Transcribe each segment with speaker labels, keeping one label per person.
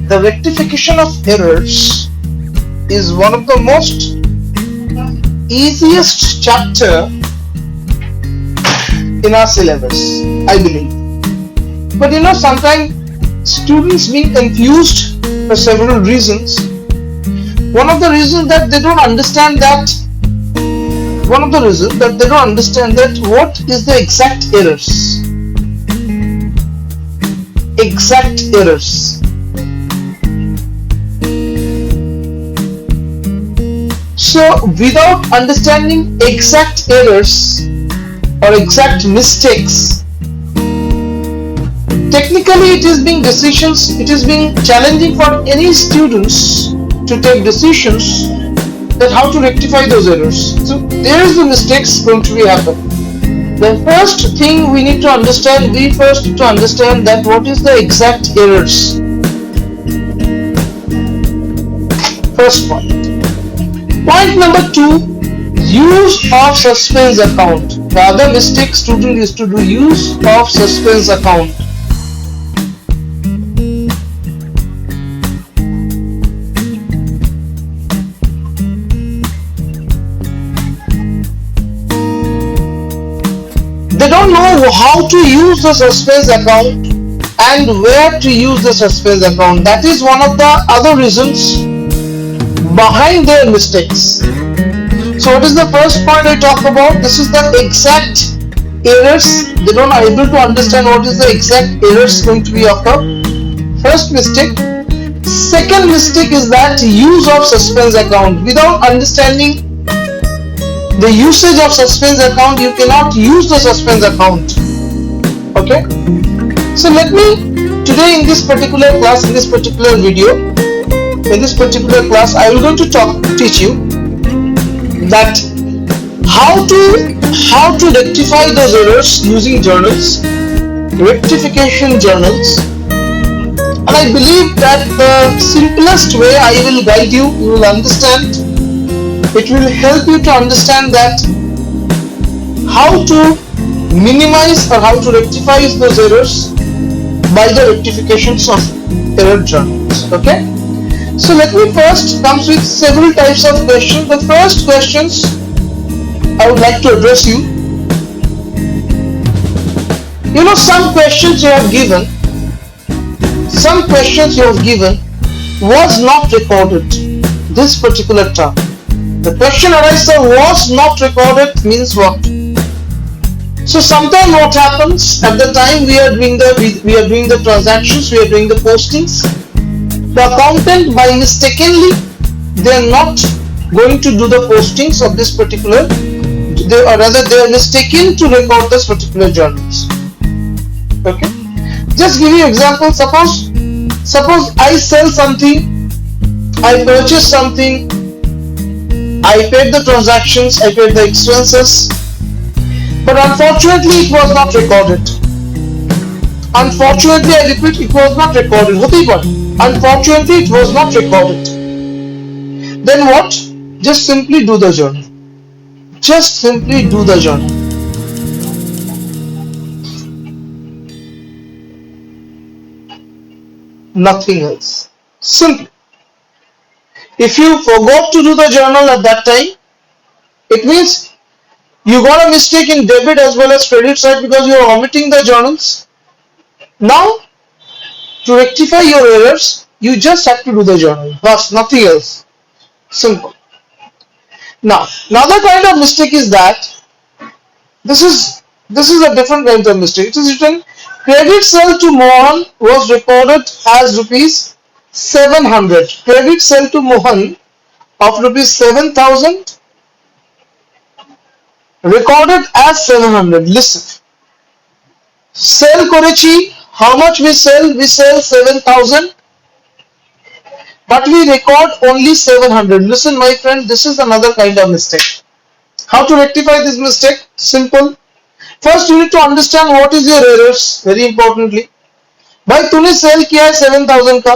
Speaker 1: The rectification of errors is one of the most easiest chapter in our syllabus, I believe. But sometimes students being confused for several reasons. One of the reasons that they don't understand that what is the exact errors. So without understanding exact errors or exact mistakes, technically it is being challenging for any students to take decisions that how to rectify those errors. So there is the mistakes going to be happen. The first thing we need to understand, that what is the exact errors. First point. Point number 2, use of suspense account. The other mistake student is to do use of suspense account. They don't know how to use the suspense account and where to use the suspense account. That is one of the other reasons behind their mistakes. So what is the first point I talk about? This is the exact errors. They don't are able to understand what is the exact errors going to be occur. First mistake. Second mistake is that use of suspense account. Without understanding the usage of suspense account, you cannot use the suspense account. Okay, so let me today in this particular class, in this particular video, in this particular class, I am going to teach you that how to rectify those errors using journals, rectification journals. And I believe that the simplest way I will guide you, you will understand. It will help you to understand that how to minimize or how to rectify those errors by the rectifications of error journals. Okay, so let me first come with several types of questions. The first questions I would like to address you. Some questions you have given was not recorded. This particular term. The question arises, was not recorded means what? So sometimes what happens at the time we are doing the transactions, we are doing the postings, the accountant by mistakenly they are not going to do the postings of this particular, they are mistaken to record this particular journals. Okay, just give you example. Suppose I sell something, I purchase something, I paid the transactions, I paid the expenses, but unfortunately it was not recorded. Unfortunately, I repeat, it was not recorded. Unfortunately, it was not recorded. Then what? Just simply do the journal. Just simply do the journal. Nothing else. Simple. If you forgot to do the journal at that time, it means you got a mistake in debit as well as credit side because you are omitting the journals. Now, to rectify your errors, you just have to do the journal. Bas, nothing else. Simple. Now, another kind of mistake is that this is a different kind of mistake. It is written credit sale to Mohan was recorded as rupees 700. Credit sale to Mohan of rupees 7,000 recorded as 700. Listen. Sell korechi. How much we sell? We sell 7,000. But we record only 700. Listen, my friend, this is another kind of mistake. How to rectify this mistake? Simple. First, you need to understand what is your errors. Very importantly. भाई तूने cell किया है 7,000 का,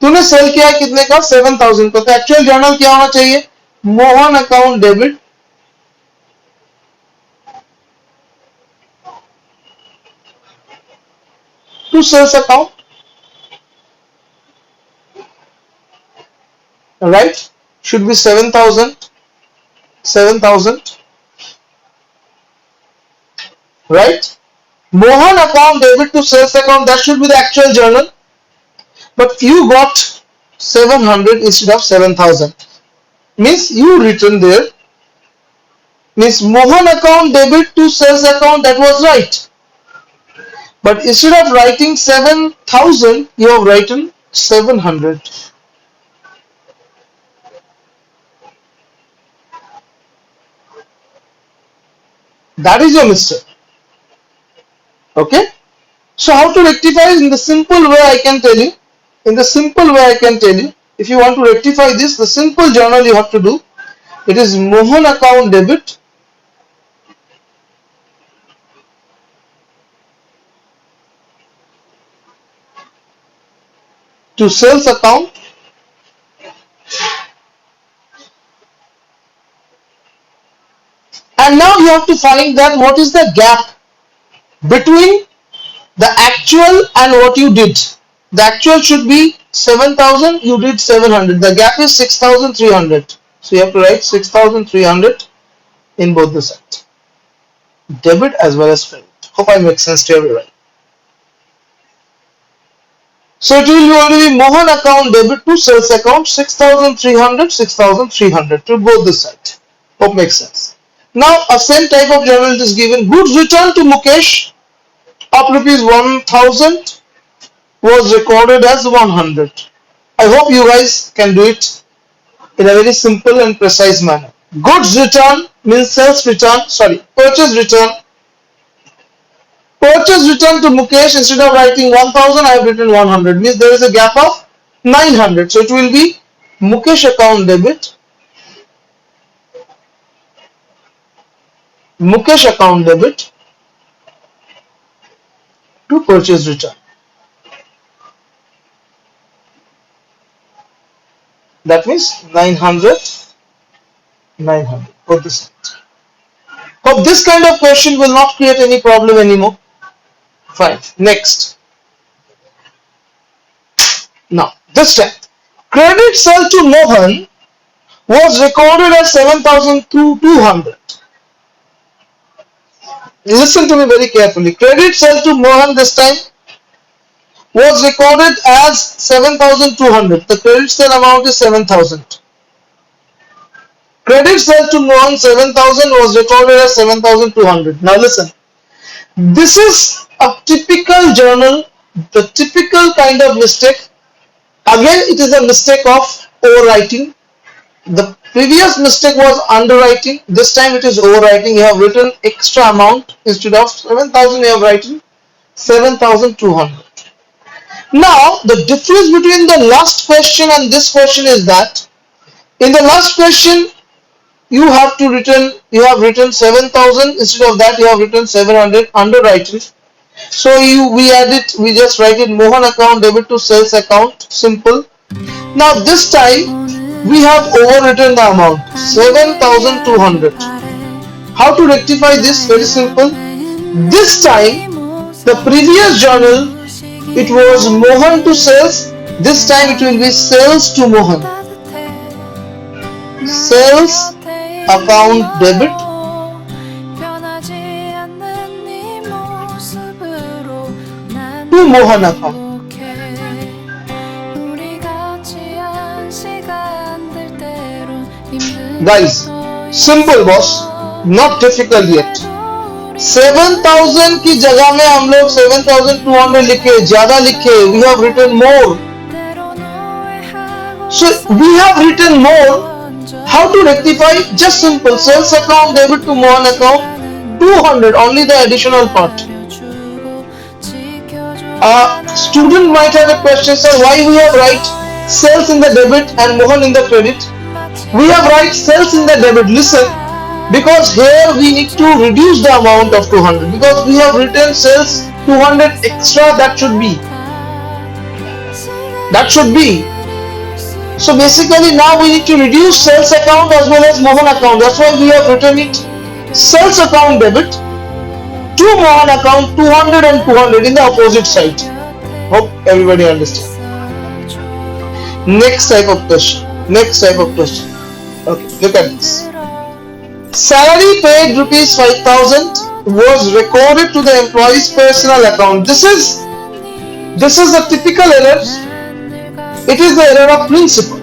Speaker 1: तूने cell किया है कितने का? 7,000 का. तो एक्चुअल जर्नल क्या होना चाहिए? Mohan account debit to sales account. right? Should be 7,000, 7,000, right? Mohan account debit to sales account, that should be the actual journal, but you got 700 instead of 7,000. Means you written there, means Mohan account debit to sales account, that was right. But instead of writing 7,000, you have written 700. That is your mistake. Okay? So how to rectify? In the simple way I can tell you. In the simple way I can tell you. If you want to rectify this, the simple journal you have to do. It is Mohan account debit to sales account, and now you have to find that what is the gap between the actual and what you did. The actual should be 7,000, you did 700. The gap is 6,300. So you have to write 6,300 in both the sides. Debit as well as credit. Hope I make sense to everyone. So it will only be Mohan account debit to sales account 6,300, 6,300 to both the sides. Hope makes sense. Now a same type of journal is given. Goods returned to Mukesh of rupees 1,000 was recorded as 100. I hope you guys can do it in a very simple and precise manner. Goods return means sales return, sorry, purchase return. Purchase return to Mukesh, instead of writing 1,000, I have written 100. Means there is a gap of 900. So it will be Mukesh account debit. Mukesh account debit to purchase return. That means 900, 900. Put this. Hope this kind of question will not create any problem anymore. Fine. Next. Now, this time. Credit sale to Mohan was recorded as 7,200. Listen to me very carefully. Credit sale to Mohan this time was recorded as 7,200. The credit sale amount is 7,000. Credit sale to Mohan 7,000 was recorded as 7,200. Now listen. This is a typical journal, the typical kind of mistake. Again, it is a mistake of overwriting. The previous mistake was underwriting. This time it is overwriting. You have written extra amount. Instead of 7,000, you have written 7,200. Now, the difference between the last question and this question is that in the last question, you have written 7,000. Instead of that, you have written 700 underwriting. So we just write it Mohan account debit to sales account. Simple. Now this time we have overwritten the amount 7,200. How to rectify this? Very simple. This time the previous journal it was Mohan to sales. This time it will be sales to Mohan. Sales account debit to Mohan account. Guys, simple boss, not difficult yet. 7,000 की जगह में हम लोग 7,200 लिखे, ज्यादा लिखे. We have written more. So we have written more. How to rectify? Just simple. Sales account debit to Mohan account 200. Only the additional part. Student might have a question, sir. Why we have write sales in the debit and Mohan in the credit? We have write sales in the debit. Listen, because here we need to reduce the amount of 200 because we have written sales 200 extra. That should be. So basically now we need to reduce sales account as well as Mohan account. That's why we have written it sales account debit to Mohan account 200 and 200 in the opposite side. Hope everybody understands. Next type of question. Next type of question. Okay, look at this. Salary paid rupees 5,000 was recorded to the employee's personal account. This is a typical error. It is the error of principle.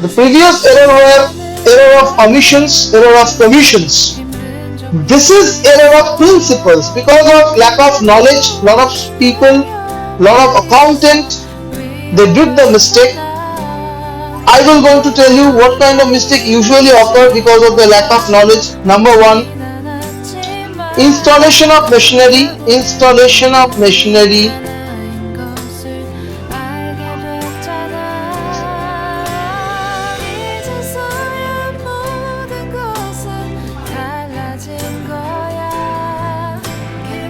Speaker 1: The previous error were error of omissions, error of commissions. This is error of principles because of lack of knowledge. Lot of people, lot of accountant, they did the mistake. I will going to tell you what kind of mistake usually occur because of the lack of knowledge. Number one, installation of machinery. Installation of machinery.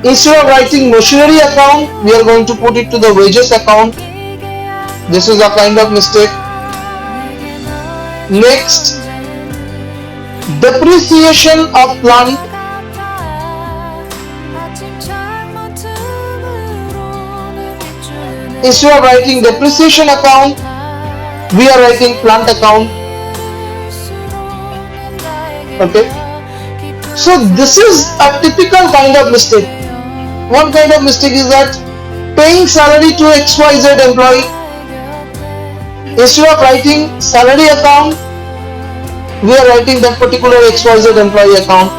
Speaker 1: Instead of writing machinery account, we are going to put it to the wages account. This is a kind of mistake. Next, depreciation of plant. Instead of writing depreciation account, we are writing plant account. Okay. So this is a typical kind of mistake. One kind of mistake is that paying salary to XYZ employee. Instead of writing salary account, we are writing that particular XYZ employee account.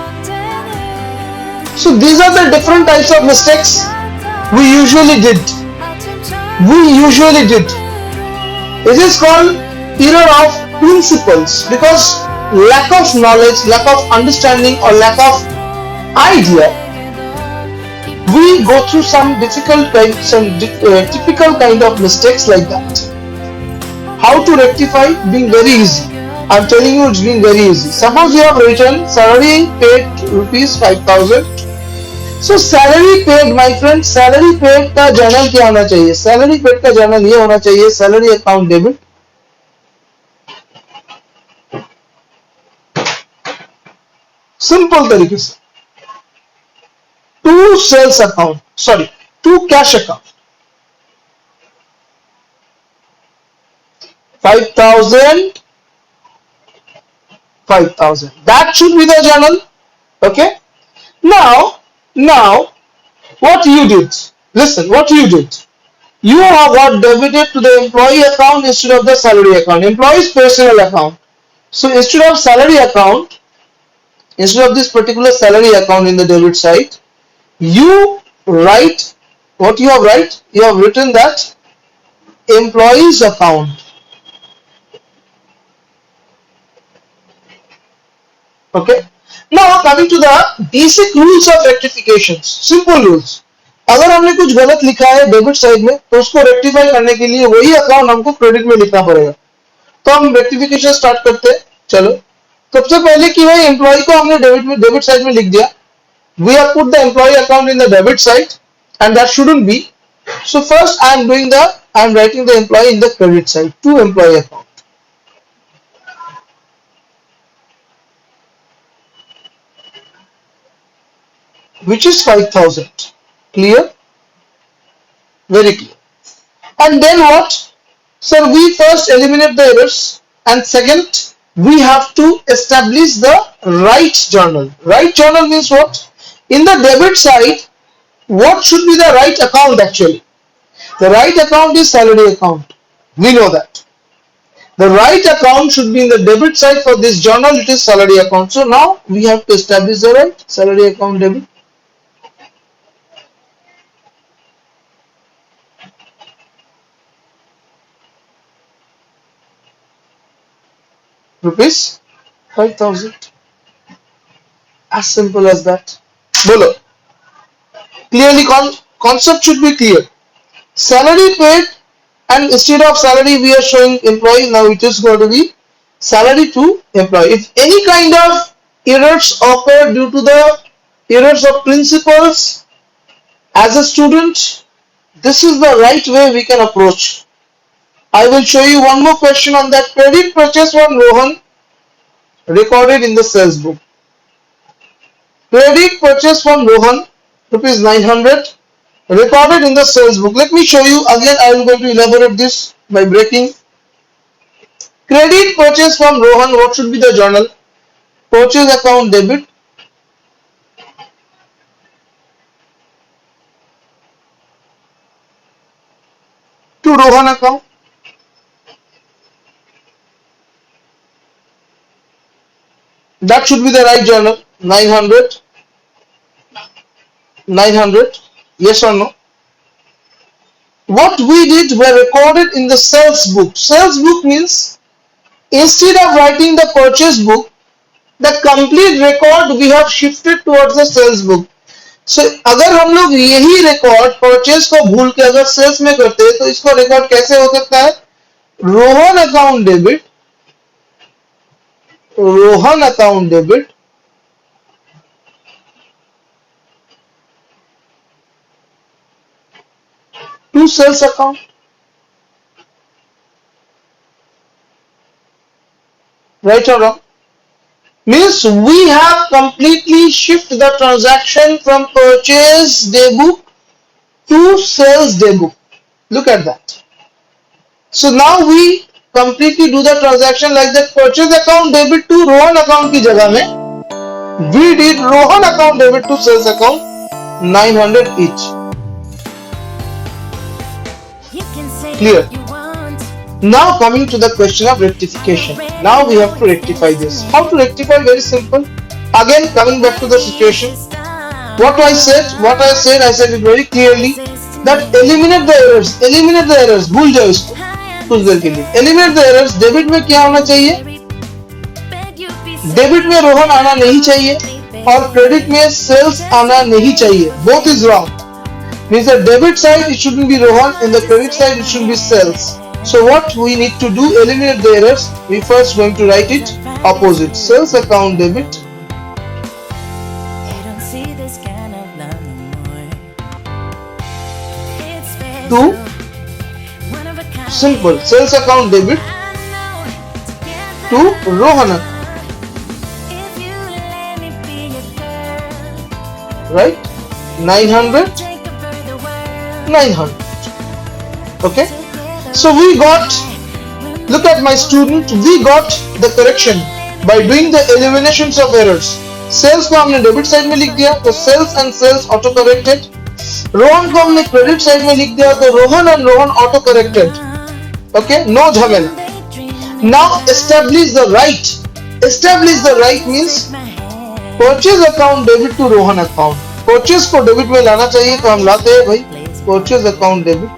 Speaker 1: So these are the different types of mistakes we usually did. It is called error of principles because lack of knowledge, lack of understanding or lack of idea, we go through some typical kind of mistakes like that. How to rectify? Being very easy. I'm telling you, it's being very easy. Suppose you have written salary paid rupees 5,000. So salary paid, my friend, salary paid का journal क्या होना चाहिए? Salary paid का journal ये होना चाहिए salary account debit. Simple तरीके से. Two sales account, two cash account. 5,000. That should be the journal. Okay. Now, what you did? Listen, what you did? You have got debited to the employee account instead of the salary account. Employee's personal account. So instead of salary account, instead of this particular salary account in the debit side, you write what you have write. You have written that employee's account. Okay. Now coming to the basic rules of rectifications. Simple rules. अगर हमने कुछ गलत लिखा है debit side में तो उसको rectify करने के लिए वही अकाउंट हमको क्रेडिट में लिखना पड़ेगा. तो हम रेक्टिफिकेशन स्टार्ट करते हैं. चलो सबसे पहले कि भाई एम्प्लॉय को हमने डेबिट साइड में लिख दिया. We have put the employee account in the debit side and that shouldn't be. So first I am writing the employee in the credit side to employee account. Which is 5,000. Clear? Very clear. And then what? So we first eliminate the errors and second we have to establish the right journal. Right journal means what? In the debit side, what should be the right account actually? The right account is salary account. We know that. The right account should be in the debit side. For this journal, it is salary account. So now we have to establish the right salary account debit. Rupees 5,000. As simple as that. Bolo. Clearly, concept should be clear. Salary paid, and instead of salary we are showing employee. Now it is going to be salary to employee. If any kind of errors occur due to the errors of principles as a student, this is the right way we can approach. I will show you one more question on that. Credit purchase from Rohan recorded in the sales book. Credit purchase from Rohan, rupees 900, recorded in the sales book. Let me show you again. I am going to elaborate this by breaking Credit purchase from Rohan, what should be the journal? Purchase account debit to Rohan account. That should be the right journal. 900. 900. Yes or no? What we did were recorded in the sales book. Sales book means instead of writing the purchase book, the complete record we have shifted towards the sales book. So अगर हम लोग यही record purchase को भूल के अगर sales में करते हैं तो इसको रिकॉर्ड कैसे हो सकता है? Rohan account debit, Rohan account debit to sales account. Right or wrong? Means we have completely shifted the transaction from purchase daybook to sales daybook. Look at that. So now we completely do the transaction like that. Purchase account debit to Rohan account की जगह में we did Rohan account debit to sales account 900 each. Clear? Now coming to the question of rectification. Now we have to rectify this. How to rectify? Very simple. Again coming back to the situation. What I said it very clearly that eliminate the errors. Eliminate the errors. भूल जाओ इसको कुछ देर के लिए. Eliminate the errors. Debit में क्या होना चाहिए? डेबिट में रोहन आना नहीं चाहिए और क्रेडिट में सेल्स आना नहीं चाहिए. Both is wrong. Means the debit side it shouldn't be Rohan, and the credit side it should be sales. So what we need to do, eliminate the errors. We first going to write it opposite. Sales account debit to simple sales account debit to Rohan account. Right? 900. 900. Okay. So we got, look at my student, we got the correction by doing the eliminations of errors. Sales को हमने debit side में लिख दिया तो sales and sales auto corrected. Rohan को हमने credit side में लिख दिया तो Rohan and Rohan auto corrected. Okay, no झमेला. Now establish the right. Establish the right means purchase account debit to Rohan account. Purchase को डेबिट में लाना चाहिए तो हम लाते हैं भाई purchase account debit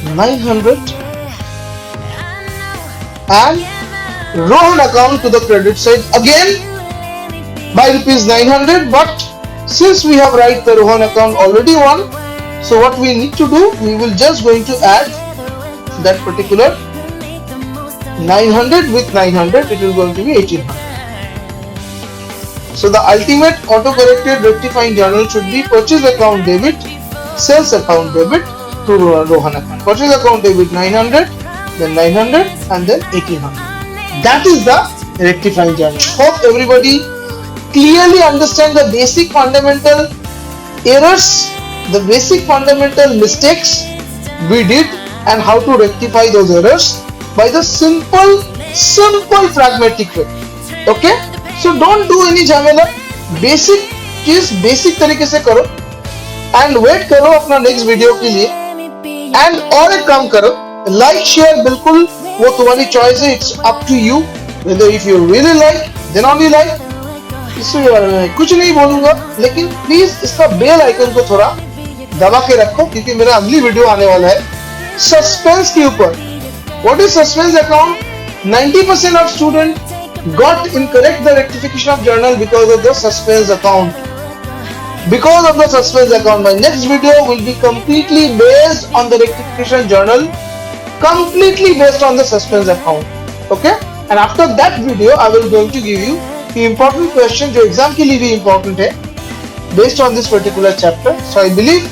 Speaker 1: $900 and Rohan account to the credit side again by ₹900. But since we have write the Rohan account already one, so what we need to do, we will just going to add that particular 900 with 900, it is going to be 1800. So the ultimate auto-corrected rectifying journal should be purchase account debit, sales account debit to Rohan account. Purchase account debit 900, then 900 and then 1800. That is the rectifying journal. Hope everybody clearly understand the basic fundamental errors, the basic fundamental mistakes we did and how to rectify those errors by the simple pragmatic way. Okay? So don't do any झमेला. Basic चीज basic तरीके से करो and wait करो अपना next video के लिए. And और एक काम करो, like share बिल्कुल वो तुम्हारी choice है. It's up to you whether if you really like then only like. इसके बारे में कुछ नहीं बोलूंगा, लेकिन प्लीज इसका बेल आइकन को थोड़ा दबा के रखो क्योंकि मेरा अगली वीडियो आने वाला है सस्पेंस के ऊपर. What is suspense account? 90% of students got incorrect the rectification of journal because of the suspense account. Because of the suspense account, my next video will be completely based on the rectification journal, completely based on the suspense account. Okay? And after that video, I will going to give you the important question जो exam के लिए भी important है, based on this particular chapter. So I believe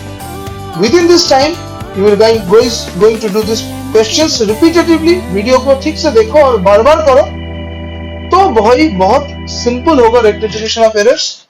Speaker 1: within this time you will going to do this questions repetitively. Video को ठीक से देखो और बार-बार करो तो बहुत simple होगा rectification of errors.